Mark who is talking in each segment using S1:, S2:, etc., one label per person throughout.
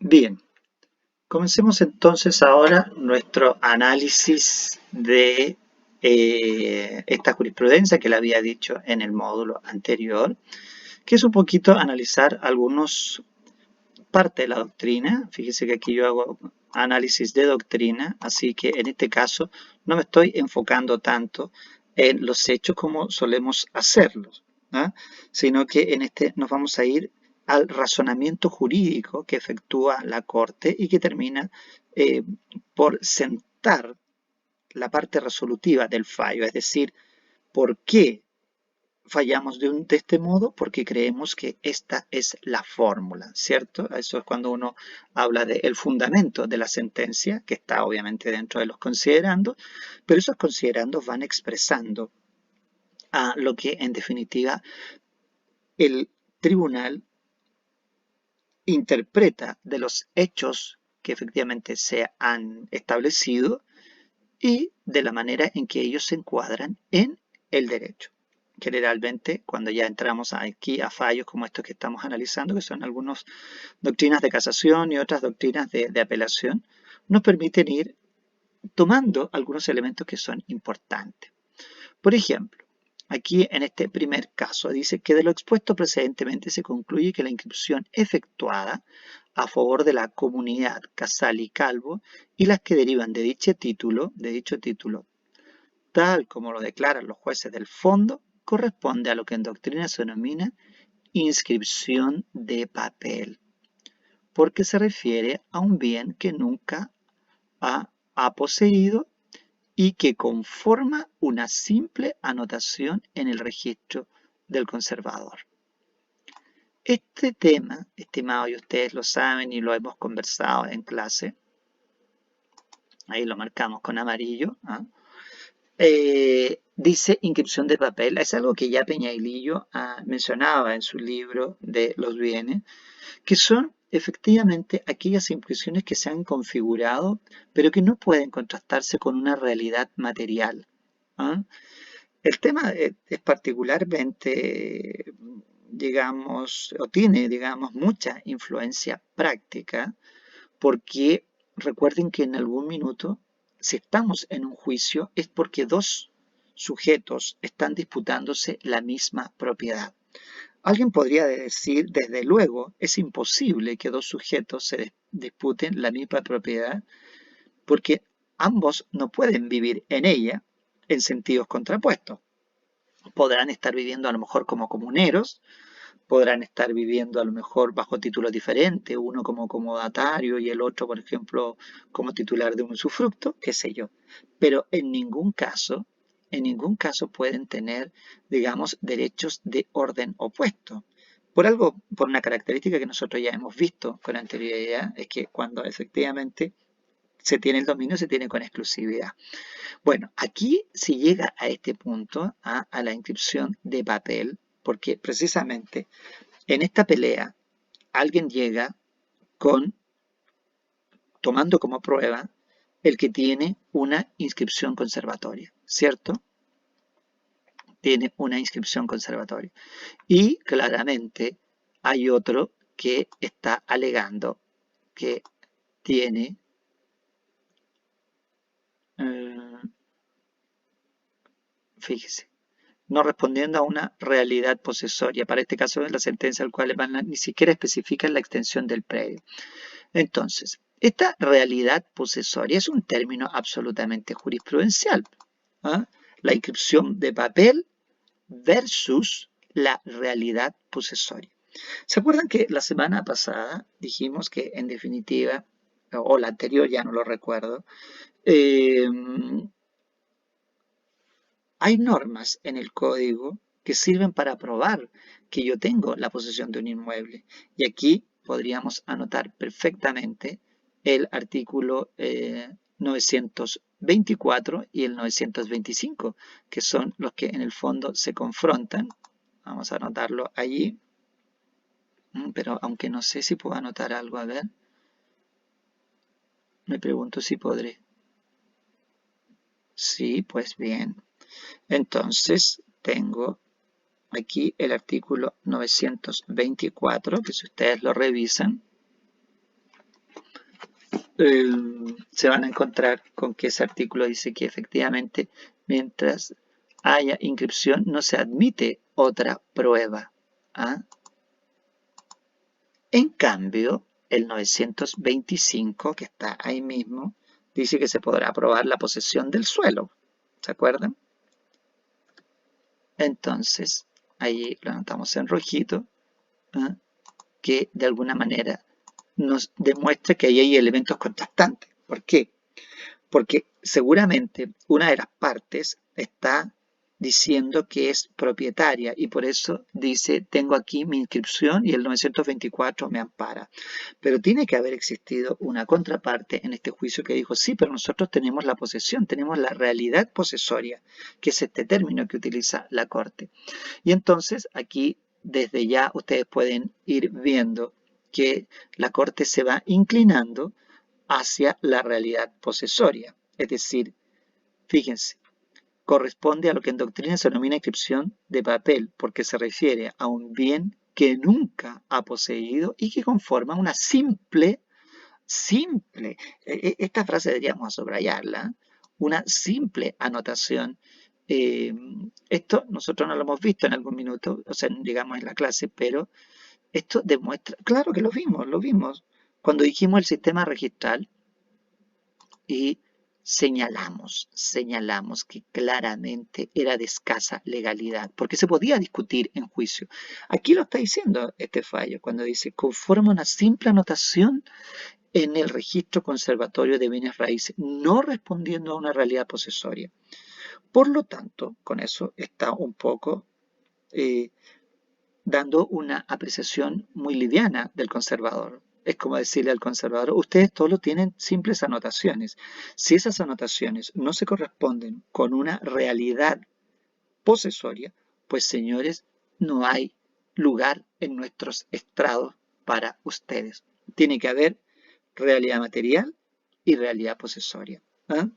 S1: Bien, comencemos entonces ahora nuestro análisis de esta jurisprudencia que le había dicho en el módulo anterior, que es un poquito analizar algunos parte de la doctrina. Fíjese que aquí yo hago análisis de doctrina, así que en este caso no me estoy enfocando tanto en los hechos como solemos hacerlos, ¿ah? Sino que en este nos vamos a ir al razonamiento jurídico que efectúa la Corte y que termina eh, por sentar la parte resolutiva del fallo, es decir, por qué fallamos de este modo porque creemos que esta es la fórmula, ¿cierto? Eso es cuando uno habla del fundamento de la sentencia, que está obviamente dentro de los considerandos, pero esos considerandos van expresando a lo que en definitiva el tribunal interpreta de los hechos que efectivamente se han establecido y de la manera en que ellos se encuadran en el derecho. Generalmente, cuando ya entramos aquí a fallos como estos que estamos analizando, que son algunas doctrinas de casación y otras doctrinas de apelación, nos permiten ir tomando algunos elementos que son importantes. Por ejemplo, aquí en este primer caso dice que de lo expuesto precedentemente se concluye que la inscripción efectuada a favor de la comunidad Casal y Calvo y las que derivan de dicho título, tal como lo declaran los jueces del fondo, corresponde a lo que en doctrina se denomina inscripción de papel, porque se refiere a un bien que nunca ha poseído y que conforma una simple anotación en el registro del conservador. Este tema, estimado, y ustedes lo saben y lo hemos conversado en clase, ahí lo marcamos con amarillo, ¿ah? Dice inscripción de papel, es algo que ya Peñailillo mencionaba en su libro de los bienes, que son efectivamente aquellas inscripciones que se han configurado, pero que no pueden contrastarse con una realidad material, ¿ah? El tema es particularmente, digamos, o tiene, digamos, mucha influencia práctica, porque recuerden que en algún minuto, si estamos en un juicio, es porque dos sujetos están disputándose la misma propiedad. Alguien podría decir, desde luego, es imposible que dos sujetos se disputen la misma propiedad porque ambos no pueden vivir en ella en sentidos contrapuestos. Podrán estar viviendo a lo mejor como comuneros, podrán estar viviendo a lo mejor bajo títulos diferentes, uno como comodatario y el otro, por ejemplo, como titular de un usufructo, qué sé yo. Pero en ningún caso pueden tener, digamos, derechos de orden opuesto. Por algo, por una característica que nosotros ya hemos visto con anterioridad, es que cuando efectivamente se tiene el dominio, se tiene con exclusividad. Bueno, aquí se llega a este punto, a la inscripción de papel, porque precisamente en esta pelea alguien llega con, tomando como prueba, el que tiene una inscripción conservatoria, ¿cierto? Tiene una inscripción conservatoria. Y claramente hay otro que está alegando que tiene, fíjese, no respondiendo a una realidad posesoria. Para este caso, la sentencia al cual ni siquiera especifica la extensión del predio. Entonces, esta realidad posesoria es un término absolutamente jurisprudencial, ¿ah? La inscripción de papel versus la realidad posesoria. ¿Se acuerdan que la semana pasada dijimos que en definitiva, o la anterior, ya no lo recuerdo, hay normas en el código que sirven para probar que yo tengo la posesión de un inmueble? Y aquí podríamos anotar perfectamente el artículo 924 y el 925, que son los que en el fondo se confrontan. Vamos a anotarlo allí, pero aunque no sé si puedo anotar algo, a ver, me pregunto si podré. Sí, pues bien. Entonces tengo aquí el artículo 924, que si ustedes lo revisan, se van a encontrar con que ese artículo dice que efectivamente mientras haya inscripción no se admite otra prueba. ¿Ah? En cambio, el 925, que está ahí mismo, dice que se podrá probar la posesión del suelo. ¿Se acuerdan? Entonces, ahí lo anotamos en rojito, ¿ah? Que de alguna manera nos demuestra que ahí hay elementos contrastantes. ¿Por qué? Porque seguramente una de las partes está diciendo que es propietaria y por eso dice tengo aquí mi inscripción y el 924 me ampara. Pero tiene que haber existido una contraparte en este juicio que dijo sí, pero nosotros tenemos la posesión, tenemos la realidad posesoria, que es este término que utiliza la Corte. Y entonces aquí desde ya ustedes pueden ir viendo que la Corte se va inclinando hacia la realidad posesoria. Es decir, fíjense, corresponde a lo que en doctrina se denomina inscripción de papel, porque se refiere a un bien que nunca ha poseído y que conforma una simple, esta frase deberíamos subrayarla, una simple anotación. Esto nosotros no lo hemos visto en algún minuto, o sea, digamos en la clase, pero esto demuestra, claro que lo vimos, cuando dijimos el sistema registral, y señalamos que claramente era de escasa legalidad, porque se podía discutir en juicio. Aquí lo está diciendo este fallo, cuando dice, conforma una simple anotación en el registro conservatorio de bienes raíces, no respondiendo a una realidad posesoria. Por lo tanto, con eso está un poco dando una apreciación muy liviana del conservador. Es como decirle al conservador, ustedes solo tienen simples anotaciones. Si esas anotaciones no se corresponden con una realidad posesoria, pues señores, no hay lugar en nuestros estrados para ustedes. Tiene que haber realidad material y realidad posesoria. ¿Ah?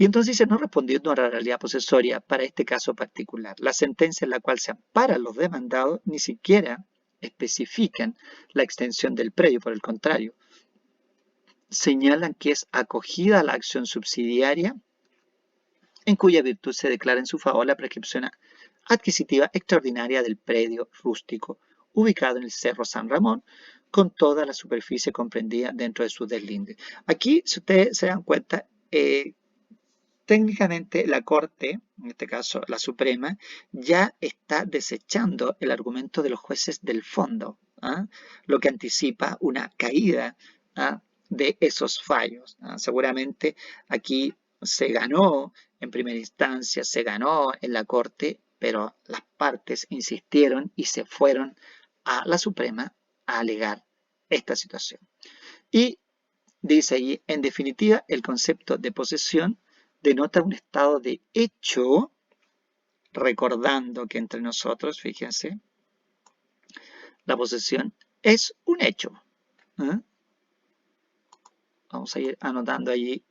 S1: Y entonces dice, no respondiendo a la realidad posesoria para este caso particular. La sentencia en la cual se amparan los demandados ni siquiera especifican la extensión del predio, por el contrario, señalan que es acogida a la acción subsidiaria en cuya virtud se declara en su favor la prescripción adquisitiva extraordinaria del predio rústico ubicado en el Cerro San Ramón con toda la superficie comprendida dentro de sus deslindes. Aquí, si ustedes se dan cuenta, técnicamente la Corte, en este caso la Suprema, ya está desechando el argumento de los jueces del fondo, ¿ah? Lo que anticipa una caída, ¿ah?, de esos fallos. ¿Ah? Seguramente aquí se ganó en primera instancia, se ganó en la Corte, pero las partes insistieron y se fueron a la Suprema a alegar esta situación. Y dice allí, en definitiva, el concepto de posesión denota un estado de hecho, recordando que entre nosotros, fíjense, la posesión es un hecho. ¿Eh? Vamos a ir anotando allí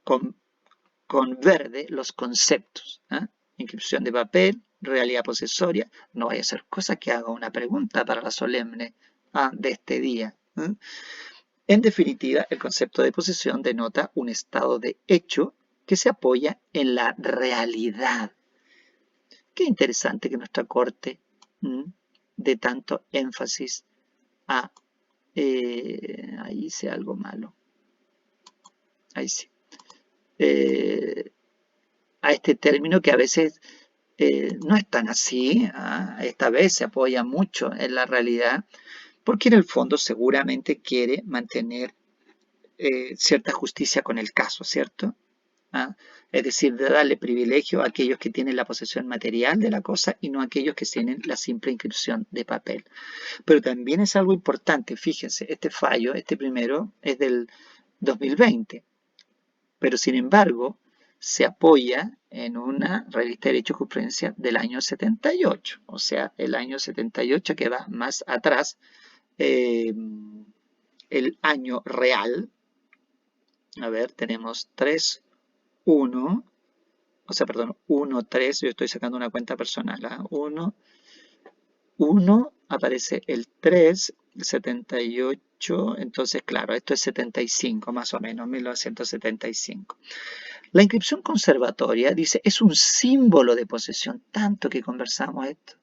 S1: con verde los conceptos. ¿Eh? Inscripción de papel, realidad posesoria. No vaya a ser cosa que haga una pregunta para la solemne de este día. ¿Eh? En definitiva, el concepto de posesión denota un estado de hecho que se apoya en la realidad. Qué interesante que nuestra Corte dé tanto énfasis a... ahí hice algo malo. Ahí sí. A este término que a veces no es tan así. Esta vez se apoya mucho en la realidad porque en el fondo seguramente quiere mantener cierta justicia con el caso, ¿cierto? Es decir, de darle privilegio a aquellos que tienen la posesión material de la cosa y no a aquellos que tienen la simple inscripción de papel. Pero también es algo importante, fíjense, este fallo, este primero, es del 2020, pero sin embargo se apoya en una revista de Derecho y Jurisprudencia del año 78, o sea, el año 78 que va más atrás, el año real. A ver, tenemos 3, 1, o sea, perdón, 1, 3, yo estoy sacando una cuenta personal, 1, 1, aparece el 3, 78, 8, entonces claro, esto es 75 más o menos, 1975. La inscripción conservatoria, dice, es un símbolo de posesión, tanto que conversamos esto,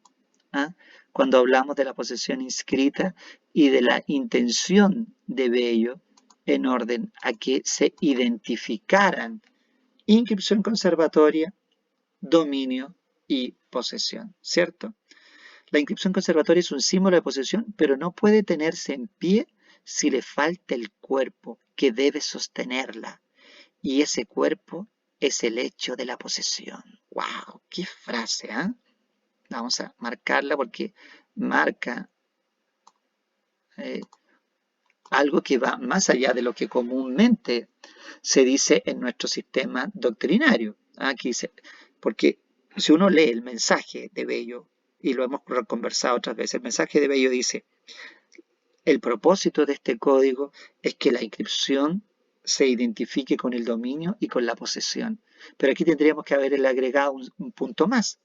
S1: ¿ah? Cuando hablamos de la posesión inscrita y de la intención de Bello en orden a que se identificaran inscripción conservatoria, dominio y posesión, ¿cierto? La inscripción conservatoria es un símbolo de posesión, pero no puede tenerse en pie si le falta el cuerpo que debe sostenerla. Y ese cuerpo es el hecho de la posesión. ¡Wow! ¡Qué frase! ¿Eh? Vamos a marcarla porque marca eh, algo que va más allá de lo que comúnmente se dice en nuestro sistema doctrinario. Aquí dice, porque si uno lee el mensaje de Bello, y lo hemos conversado otras veces, el mensaje de Bello dice, el propósito de este código es que la inscripción se identifique con el dominio y con la posesión. Pero aquí tendríamos que haberle agregado un punto más.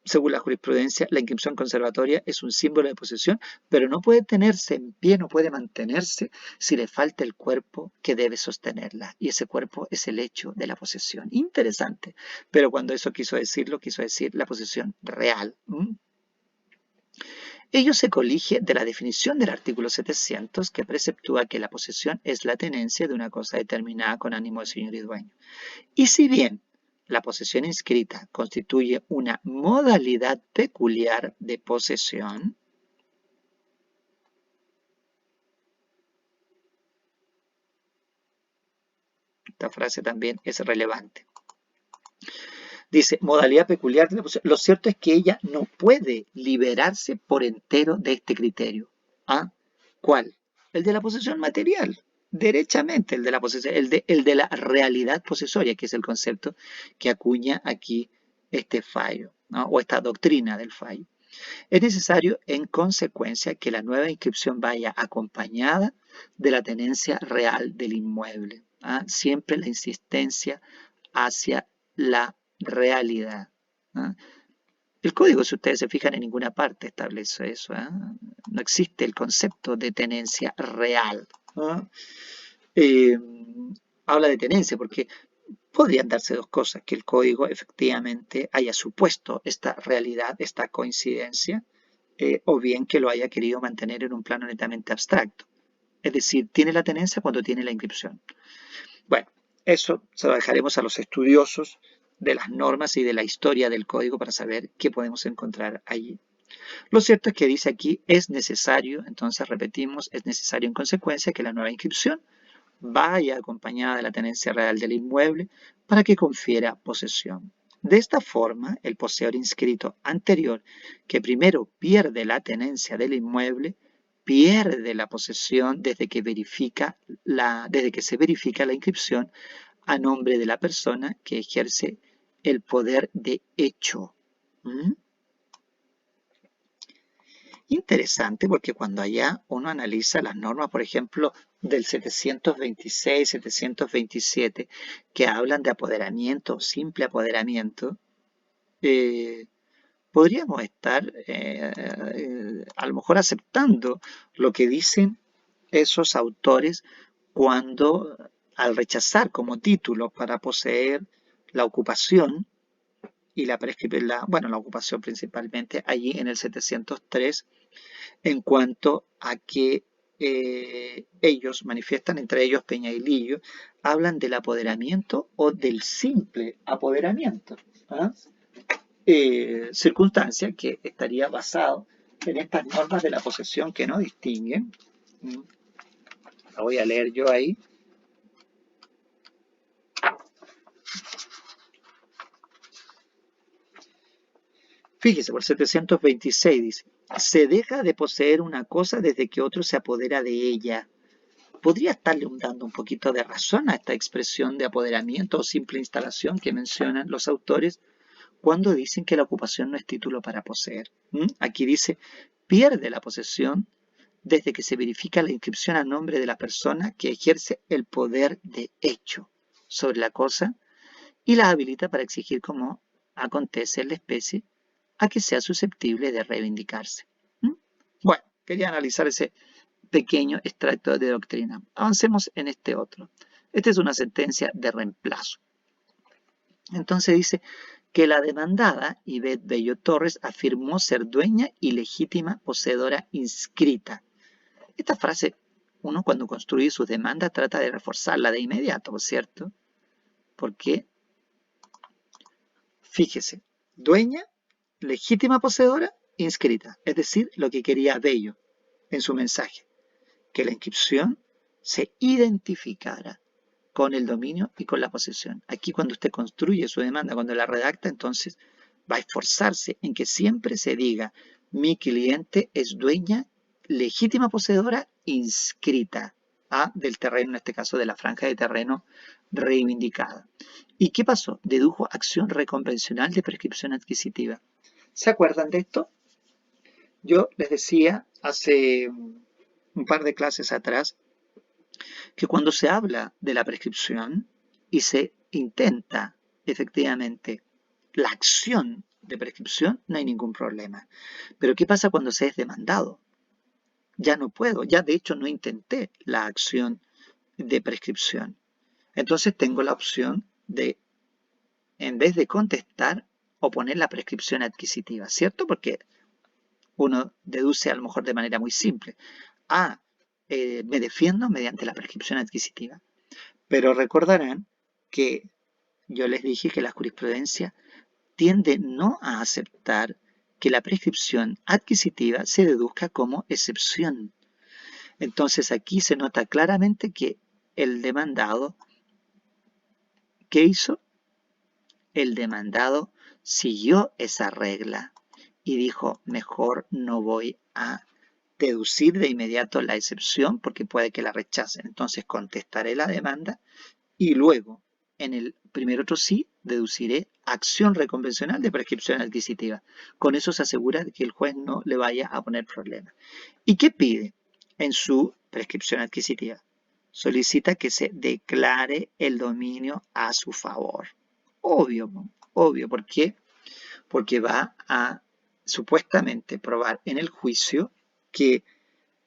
S1: Según la jurisprudencia, la inscripción conservatoria es un símbolo de posesión, pero no puede tenerse en pie, no puede mantenerse si le falta el cuerpo que debe sostenerla. Y ese cuerpo es el hecho de la posesión. Interesante. Pero cuando eso quiso decir la posesión real. Ello se colige de la definición del artículo 700 que preceptúa que la posesión es la tenencia de una cosa determinada con ánimo de señor y dueño. Y si bien la posesión inscrita constituye una modalidad peculiar de posesión, esta frase también es relevante. Dice, modalidad peculiar de la posesión. Lo cierto es que ella no puede liberarse por entero de este criterio. ¿Ah? ¿Cuál? El de la posesión material. Derechamente el de la posesión, el de la realidad posesoria, que es el concepto que acuña aquí este fallo, ¿no? O esta doctrina del fallo. Es necesario, en consecuencia, que la nueva inscripción vaya acompañada de la tenencia real del inmueble. ¿Ah? Siempre la insistencia hacia la realidad. ¿Ah? El código, si ustedes se fijan, en ninguna parte establece eso. No existe el concepto de tenencia real. Eh, Habla de tenencia porque podrían darse dos cosas, que el código efectivamente haya supuesto esta realidad, esta coincidencia, o bien que lo haya querido mantener en un plano netamente abstracto. Es decir, tiene la tenencia cuando tiene la inscripción. Bueno, eso se lo dejaremos a los estudiosos de las normas y de la historia del código para saber qué podemos encontrar allí. Lo cierto es que dice aquí, es necesario, entonces repetimos, es necesario en consecuencia que la nueva inscripción vaya acompañada de la tenencia real del inmueble para que confiera posesión. De esta forma, el poseedor inscrito anterior, que primero pierde la tenencia del inmueble, pierde la posesión desde que se verifica la inscripción a nombre de la persona que ejerce el poder de hecho. ¿Mm? Interesante porque cuando allá uno analiza las normas, por ejemplo, del 726, 727, que hablan de apoderamiento, simple apoderamiento, eh, podríamos estar a lo mejor aceptando lo que dicen esos autores cuando al rechazar como título para poseer la ocupación y la ocupación principalmente allí en el 703 en cuanto a que ellos manifiestan, entre ellos Peña y Lillo, hablan del apoderamiento o del simple apoderamiento. ¿Ah? Circunstancia que estaría basado en estas normas de la posesión que no distinguen. La voy a leer yo ahí. Fíjese, por 726 dice, se deja de poseer una cosa desde que otro se apodera de ella. Podría estarle dando un poquito de razón a esta expresión de apoderamiento o simple instalación que mencionan los autores cuando dicen que la ocupación no es título para poseer. Aquí dice, pierde la posesión desde que se verifica la inscripción a nombre de la persona que ejerce el poder de hecho sobre la cosa y la habilita para exigir, como acontece en la especie, a que sea susceptible de reivindicarse. Bueno, quería analizar ese pequeño extracto de doctrina. Avancemos en este otro. Esta es una sentencia de reemplazo. Entonces dice que la demandada, Ivette Bello Torres, afirmó ser dueña y legítima poseedora inscrita. Esta frase, uno cuando construye sus demandas trata de reforzarla de inmediato, ¿cierto? Porque, fíjese, dueña, legítima poseedora, inscrita. Es decir, lo que quería Bello en su mensaje, que la inscripción se identificara con el dominio y con la posesión. Aquí cuando usted construye su demanda, cuando la redacta, entonces va a esforzarse en que siempre se diga mi cliente es dueña, legítima poseedora, inscrita del terreno, en este caso de la franja de terreno reivindicada. ¿Y qué pasó? Dedujo acción reconvencional de prescripción adquisitiva. ¿Se acuerdan de esto? Yo les decía hace un par de clases atrás que cuando se habla de la prescripción y se intenta efectivamente la acción de prescripción, no hay ningún problema. Pero ¿qué pasa cuando se es demandado? Ya no puedo, ya de hecho no intenté la acción de prescripción. Entonces tengo la opción de, en vez de contestar, oponer la prescripción adquisitiva, ¿cierto? Porque uno deduce a lo mejor de manera muy simple. Me defiendo mediante la prescripción adquisitiva. Pero recordarán que yo les dije que la jurisprudencia tiende no a aceptar que la prescripción adquisitiva se deduzca como excepción. Entonces aquí se nota claramente que el demandado, ¿qué hizo? El demandado siguió esa regla y dijo, mejor no voy a deducir de inmediato la excepción porque puede que la rechacen. Entonces contestaré la demanda y luego, en el primer otro sí, deduciré acción reconvencional de prescripción adquisitiva. Con eso se asegura de que el juez no le vaya a poner problema. ¿Y qué pide en su prescripción adquisitiva? Solicita que se declare el dominio a su favor. Obvio, obvio. ¿Por qué? Porque va a supuestamente probar en el juicio que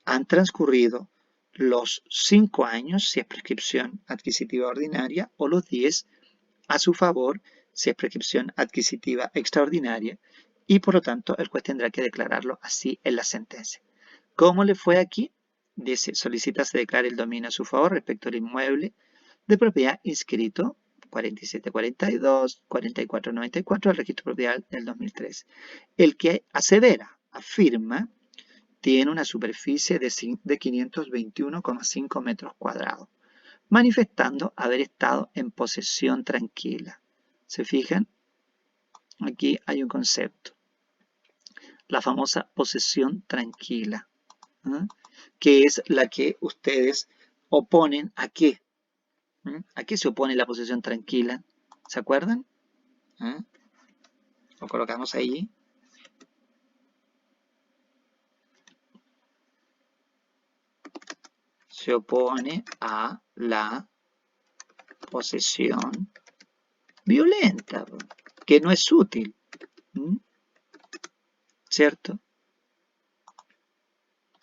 S1: han transcurrido los 5 años, si es prescripción adquisitiva ordinaria, o los 10 a su favor, si es prescripción adquisitiva extraordinaria, y por lo tanto el juez tendrá que declararlo así en la sentencia. ¿Cómo le fue aquí? Dice, solicita se declare el dominio a su favor respecto al inmueble de propiedad inscrito 4742, 4494 del registro de propiedad del 2003. El que asevera, afirma, tiene una superficie de 521,5 metros cuadrados, manifestando haber estado en posesión tranquila. ¿Se fijan? Aquí hay un concepto. La famosa posesión tranquila, ¿eh? Que es la que ustedes oponen a qué. ¿A qué se opone la posesión tranquila? ¿Se acuerdan? Lo colocamos ahí. Se opone a la posesión violenta, que no es útil, ¿cierto?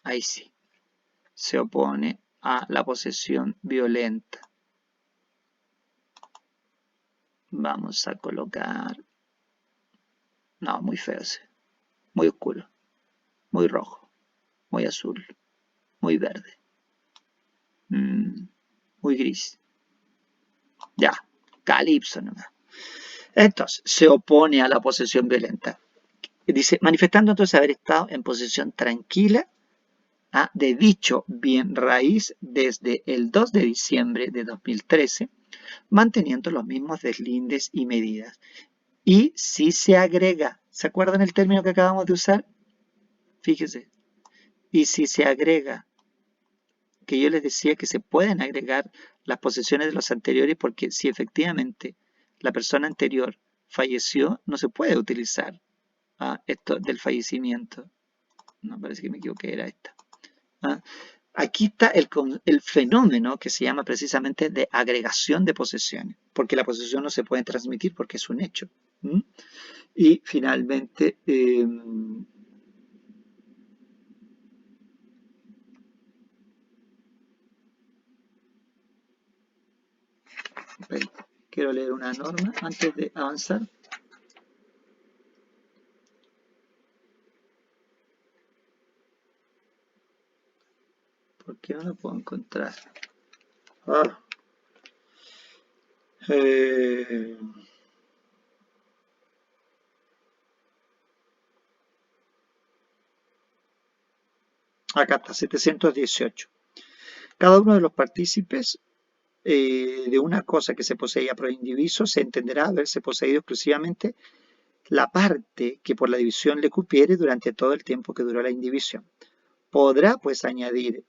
S1: Ahí sí, se opone a la posesión violenta. Vamos a colocar, no, muy feo ese, muy oscuro, muy rojo, muy azul, muy verde, muy gris. Ya, calipso nomás. Entonces, se opone a la posesión violenta. Dice, manifestando entonces haber estado en posesión tranquila de dicho bien raíz desde el 2 de diciembre de 2013, manteniendo los mismos deslindes y medidas. Y si se agrega, ¿se acuerdan el término que acabamos de usar? Fíjese. Y si se agrega, que yo les decía que se pueden agregar las posesiones de los anteriores porque si efectivamente la persona anterior falleció, no se puede utilizar esto del fallecimiento. No, parece que me equivoqué, era esta. Aquí está el fenómeno que se llama precisamente de agregación de posesiones, porque la posesión no se puede transmitir porque es un hecho. Y finalmente, quiero leer una norma antes de avanzar. ¿Por qué no la puedo encontrar? Ah. Acá está, 718. Cada uno de los partícipes de una cosa que se poseía por indiviso se entenderá haberse poseído exclusivamente la parte que por la división le cupiere durante todo el tiempo que duró la indivisión. Podrá pues añadir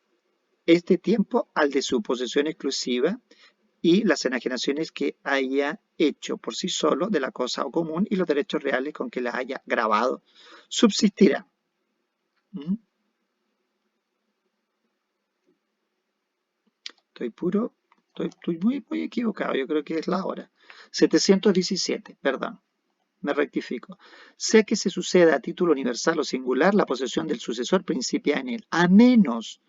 S1: este tiempo al de su posesión exclusiva y las enajenaciones que haya hecho por sí solo de la cosa o común y los derechos reales con que la haya grabado. Subsistirá. ¿Mm? Estoy muy equivocado, yo creo que es la hora. 717, perdón, me rectifico. Sea que se suceda a título universal o singular, la posesión del sucesor principia en él, a menos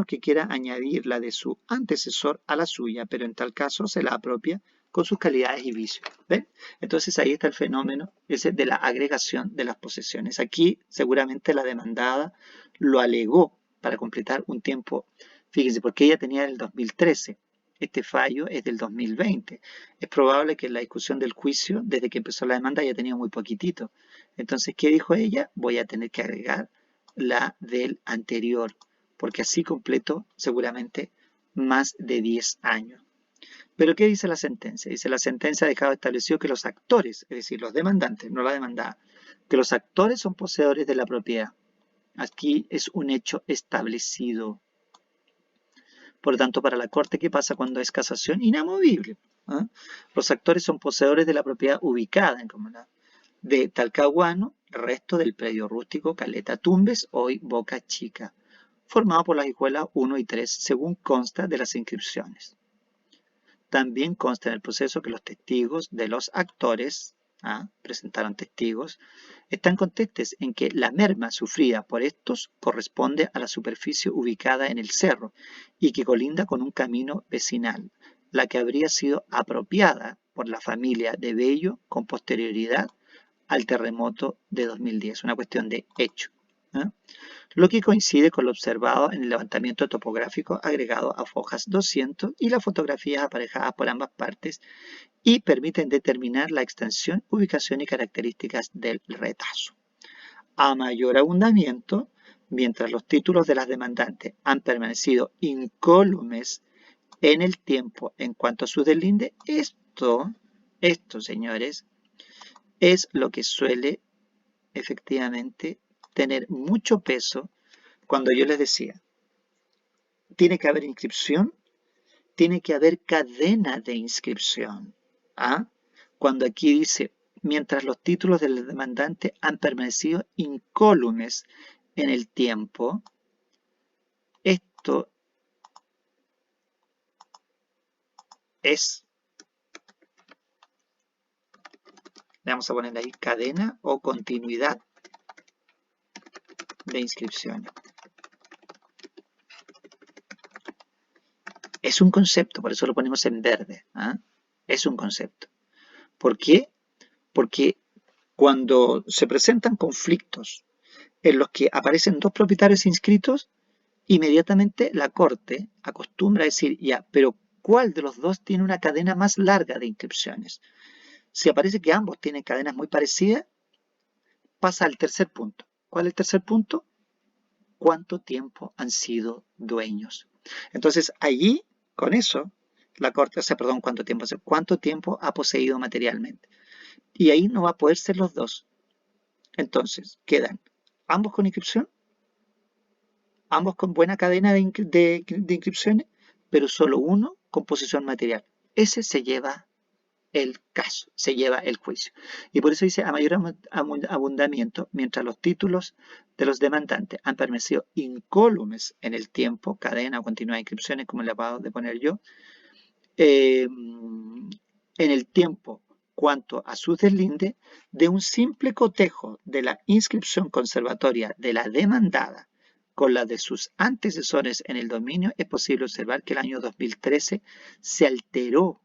S1: que quiera añadir la de su antecesor a la suya, pero en tal caso se la apropia con sus calidades y vicios. ¿Ven? Entonces ahí está el fenómeno ese de la agregación de las posesiones. Aquí seguramente la demandada lo alegó para completar un tiempo. Fíjense, porque ella tenía el 2013. Este fallo es del 2020. Es probable que en la discusión del juicio, desde que empezó la demanda, haya tenido muy poquitito. Entonces, ¿qué dijo ella? Voy a tener que agregar la del anterior, porque así completo seguramente más de 10 años. Pero ¿qué dice la sentencia? Dice, la sentencia ha dejado establecido que los actores, es decir, los demandantes, no la demandada, que los actores son poseedores de la propiedad. Aquí es un hecho establecido. Por lo tanto, para la Corte, ¿qué pasa cuando es casación? Inamovible. ¿Ah? Los actores son poseedores de la propiedad ubicada en Comunidad de Talcahuano, resto del predio rústico Caleta Tumbes, hoy Boca Chica, formado por las escuelas 1 y 3, según consta de las inscripciones. También consta en el proceso que los testigos de los actores, presentaron testigos, están contestes en que la merma sufrida por estos corresponde a la superficie ubicada en el cerro y que colinda con un camino vecinal, la que habría sido apropiada por la familia de Bello con posterioridad al terremoto de 2010, una cuestión de hecho. Lo que coincide con lo observado en el levantamiento topográfico agregado a Fojas 200 y las fotografías aparejadas por ambas partes y permiten determinar la extensión, ubicación y características del retazo. A mayor abundamiento, mientras los títulos de las demandantes han permanecido incólumes en el tiempo en cuanto a su deslinde, esto, señores, es lo que suele efectivamente tener mucho peso cuando yo les decía, tiene que haber inscripción, tiene que haber cadena de inscripción. Cuando aquí dice, mientras los títulos del demandante han permanecido incólumes en el tiempo, esto es, le vamos a poner ahí cadena o continuidad de inscripciones. Es un concepto, por eso lo ponemos en verde. Es un concepto. ¿Por qué? Porque cuando se presentan conflictos en los que aparecen dos propietarios inscritos, inmediatamente la Corte acostumbra a decir, ya, pero ¿cuál de los dos tiene una cadena más larga de inscripciones? Si aparece que ambos tienen cadenas muy parecidas, pasa al tercer punto. ¿Cuál es el tercer punto? ¿Cuánto tiempo han sido dueños? Entonces, allí, con eso, la Corte, ¿cuánto tiempo ha poseído materialmente? Y ahí no va a poder ser los dos. Entonces, quedan ambos con inscripción, ambos con buena cadena de inscripciones, pero solo uno con posesión material. Ese se lleva el caso, se lleva el juicio. Y por eso dice, a mayor abundamiento, mientras los títulos de los demandantes han permanecido incólumes en el tiempo, cadena o continuidad de inscripciones, como le acabo de poner yo, en el tiempo cuanto a su deslinde, de un simple cotejo de la inscripción conservatoria de la demandada con la de sus antecesores en el dominio, es posible observar que el año 2013 se alteró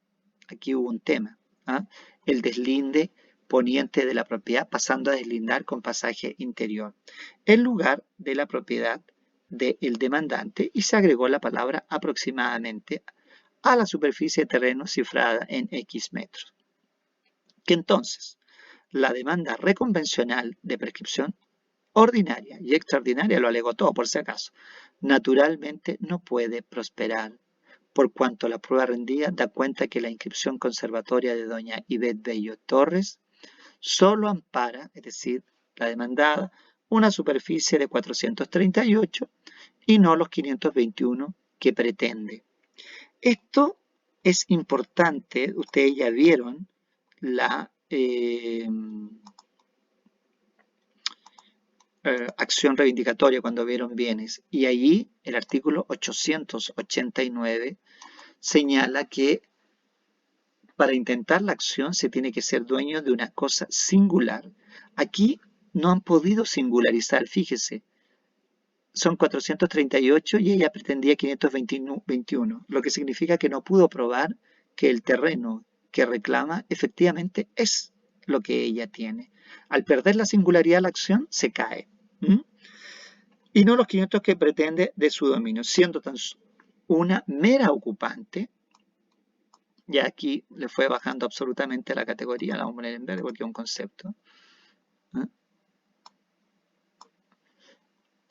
S1: aquí hubo un tema, ¿ah? El deslinde poniente de la propiedad pasando a deslindar con pasaje interior, en lugar de la propiedad del demandante, y se agregó la palabra aproximadamente a la superficie de terreno cifrada en X metros. Que entonces la demanda reconvencional de prescripción ordinaria y extraordinaria, lo alegó todo por si acaso, naturalmente no puede prosperar, por cuanto la prueba rendida da cuenta que la inscripción conservatoria de doña Ivette Bello Torres solo ampara, es decir, la demandada, una superficie de 438 y no los 521 que pretende. Esto es importante, ustedes ya vieron la acción reivindicatoria cuando vieron bienes, y allí el artículo 889 señala que para intentar la acción se tiene que ser dueño de una cosa singular. Aquí no han podido singularizar, fíjese, son 438 y ella pretendía 521, lo que significa que no pudo probar que el terreno que reclama efectivamente es lo que ella tiene. Al perder la singularidad la acción se cae. Y no los 500 que pretende de su dominio, siendo tan una mera ocupante. Ya aquí le fue bajando absolutamente la categoría, la vamos a poner en verde porque es un concepto.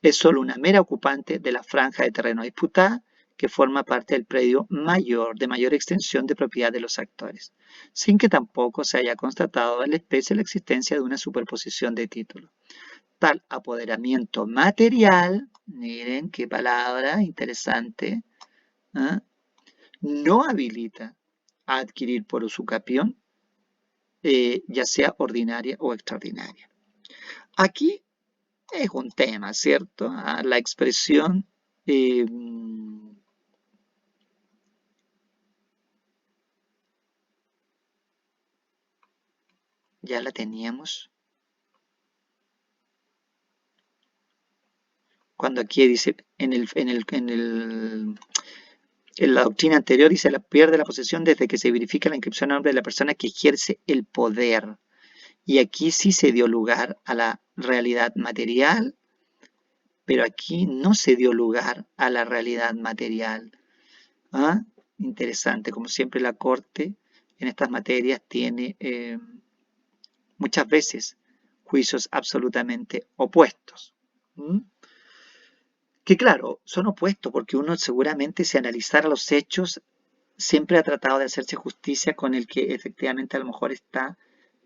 S1: Es solo una mera ocupante de la franja de terreno disputada que forma parte del predio mayor, de mayor extensión de propiedad de los actores, sin que tampoco se haya constatado en la especie la existencia de una superposición de títulos. Tal apoderamiento material, miren qué palabra interesante, no habilita a adquirir por usucapión, ya sea ordinaria o extraordinaria. Aquí es un tema, ¿cierto? La expresión ya la teníamos. Cuando aquí dice, en la doctrina anterior dice, pierde la posesión desde que se verifica la inscripción a nombre de la persona que ejerce el poder. Y aquí sí se dio lugar a la realidad material, pero aquí no se dio lugar a la realidad material. ¿Ah? Interesante, como siempre la Corte en estas materias tiene muchas veces juicios absolutamente opuestos. Que claro, son opuestos porque uno seguramente si analizara los hechos siempre ha tratado de hacerse justicia con el que efectivamente a lo mejor está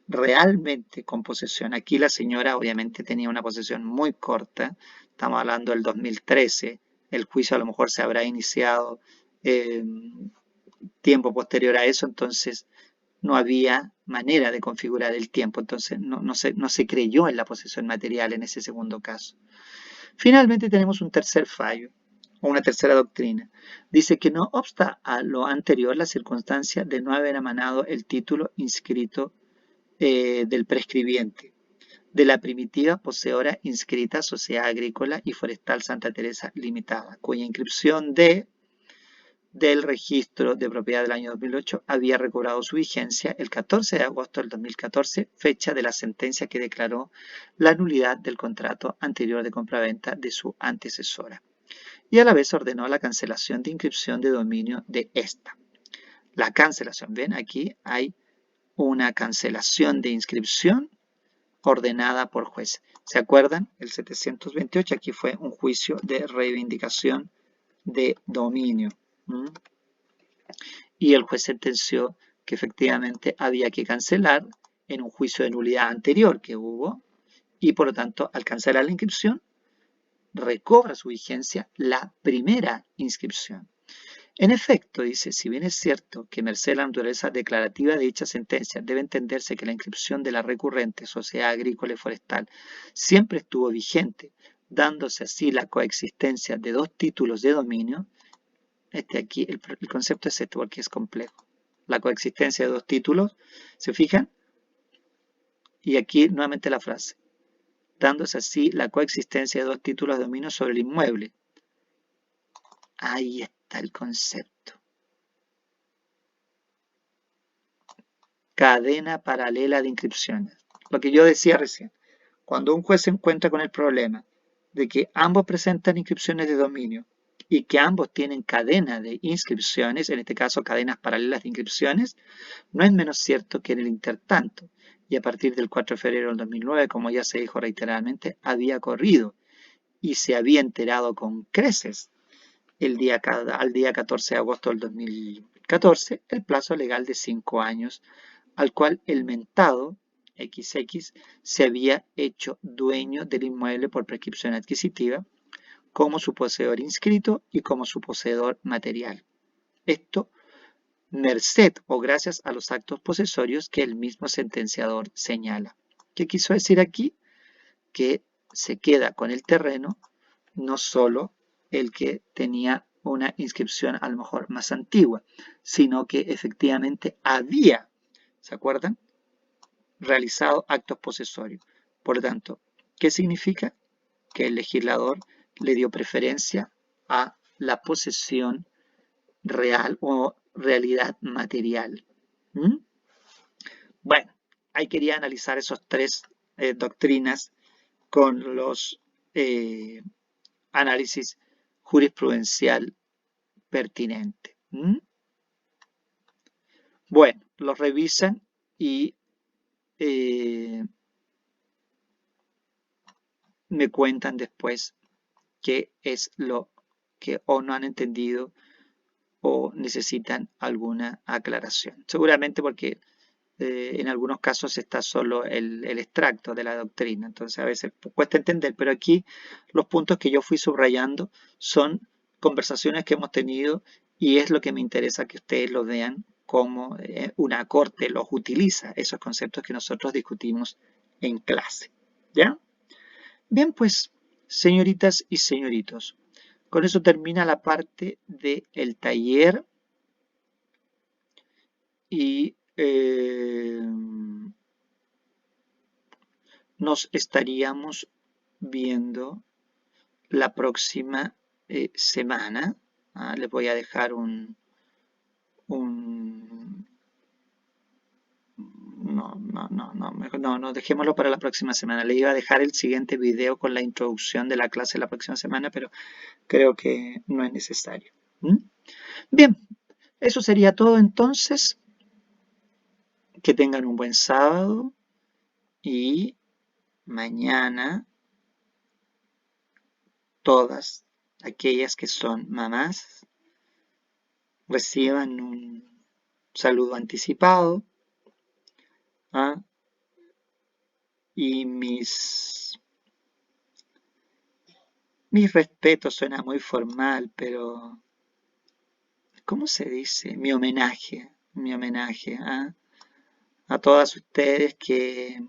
S1: realmente con posesión. Aquí la señora obviamente tenía una posesión muy corta, estamos hablando del 2013, el juicio a lo mejor se habrá iniciado tiempo posterior a eso, entonces no había manera de configurar el tiempo, entonces no se creyó en la posesión material en ese segundo caso. Finalmente tenemos un tercer fallo, o una tercera doctrina. Dice que no obsta a lo anterior la circunstancia de no haber emanado el título inscrito del prescribiente, de la primitiva poseedora inscrita Sociedad Agrícola y Forestal Santa Teresa Limitada, cuya inscripción del registro de propiedad del año 2008 había recobrado su vigencia el 14 de agosto del 2014, fecha de la sentencia que declaró la nulidad del contrato anterior de compraventa de su antecesora, y a la vez ordenó la cancelación de inscripción de dominio de esta. La cancelación, ven, aquí hay una cancelación de inscripción ordenada por juez. ¿Se acuerdan? El 728 aquí fue un juicio de reivindicación de dominio. Y el juez sentenció que efectivamente había que cancelar en un juicio de nulidad anterior que hubo, y por lo tanto al cancelar la inscripción recobra su vigencia la primera inscripción. En efecto, dice, si bien es cierto que merced a la naturaleza declarativa de dicha sentencia debe entenderse que la inscripción de la recurrente Sociedad Agrícola y Forestal siempre estuvo vigente, dándose así la coexistencia de dos títulos de dominio. Aquí el concepto es este porque es complejo. La coexistencia de dos títulos, ¿se fijan? Y aquí nuevamente la frase, dándose así la coexistencia de dos títulos de dominio sobre el inmueble. Ahí está el concepto. cadena paralela de inscripciones. Lo que yo decía recién. Cuando un juez se encuentra con el problema de que ambos presentan inscripciones de dominio y que ambos tienen cadena de inscripciones, en este caso cadenas paralelas de inscripciones, no es menos cierto que en el intertanto, y a partir del 4 de febrero del 2009, como ya se dijo reiteradamente, había corrido y se había enterado con creces al día 14 de agosto del 2014 el plazo legal de 5 años al cual el mentado XX se había hecho dueño del inmueble por prescripción adquisitiva como su poseedor inscrito y como su poseedor material. Esto merced o gracias a los actos posesorios que el mismo sentenciador señala. ¿Qué quiso decir aquí? Que se queda con el terreno no solo el que tenía una inscripción a lo mejor más antigua, sino que efectivamente había, ¿se acuerdan?, realizado actos posesorios. Por lo tanto, ¿qué significa? Que el legislador le dio preferencia a la posesión real o realidad material. ¿Mm? Bueno, ahí quería analizar esos tres doctrinas con los análisis jurisprudencial pertinente. ¿Mm? Bueno, los revisan y me cuentan después qué es lo que o no han entendido o necesitan alguna aclaración. Seguramente porque en algunos casos está solo el extracto de la doctrina, entonces a veces cuesta entender, pero aquí los puntos que yo fui subrayando son conversaciones que hemos tenido y es lo que me interesa que ustedes lo vean como una corte los utiliza, esos conceptos que nosotros discutimos en clase. ¿Ya? Bien, pues, señoritas y señoritos, con eso termina la parte del taller y nos estaríamos viendo la próxima semana. Les voy a dejar no, dejémoslo para la próxima semana. Le iba a dejar el siguiente video con la introducción de la clase la próxima semana, pero creo que no es necesario. ¿Mm? Bien, eso sería todo entonces. Que tengan un buen sábado y mañana todas aquellas que son mamás reciban un saludo anticipado. ¿Ah? Y mis respetos, suena muy formal, pero ¿cómo se dice? Mi homenaje ¿ah? A todas ustedes que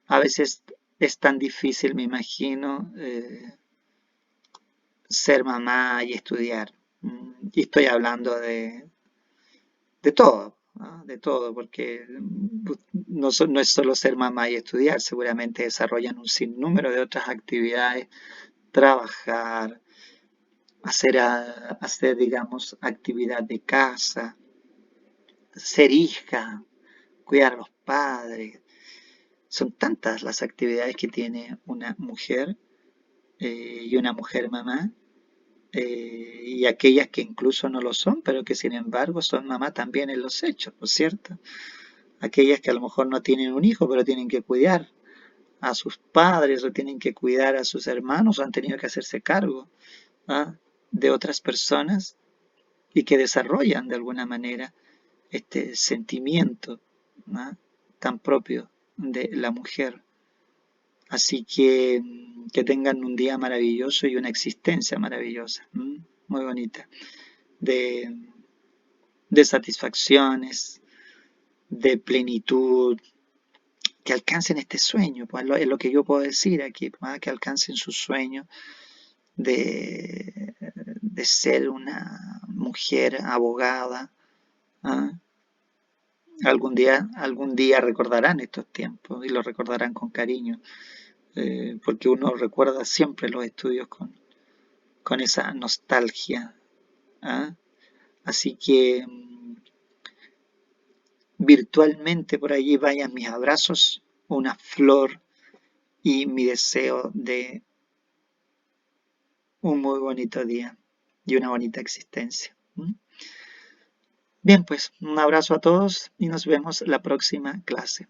S1: a veces es tan difícil, me imagino, ser mamá y estudiar. Y estoy hablando de todo, ¿no? De todo, porque no es solo ser mamá y estudiar, seguramente desarrollan un sinnúmero de otras actividades, trabajar, hacer digamos, actividad de casa, ser hija, cuidar a los padres. Son tantas las actividades que tiene una mujer y una mujer mamá, y aquellas que incluso no lo son, pero que sin embargo son mamá también en los hechos, ¿no es cierto? Aquellas que a lo mejor no tienen un hijo, pero tienen que cuidar a sus padres o tienen que cuidar a sus hermanos o han tenido que hacerse cargo, ¿ah?, de otras personas y que desarrollan de alguna manera este sentimiento, ¿ah?, tan propio de la mujer. Así que tengan un día maravilloso y una existencia maravillosa, muy bonita, de, de satisfacciones, de plenitud, que alcancen este sueño, pues es lo que yo puedo decir aquí, pues, que alcancen su sueño de ser una mujer abogada. ¿Ah? Algún día recordarán estos tiempos y lo recordarán con cariño, porque uno recuerda siempre los estudios con esa nostalgia. ¿Ah? Así que virtualmente por allí vayan mis abrazos, una flor y mi deseo de un muy bonito día y una bonita existencia. ¿Mm? Bien, pues un abrazo a todos y nos vemos la próxima clase.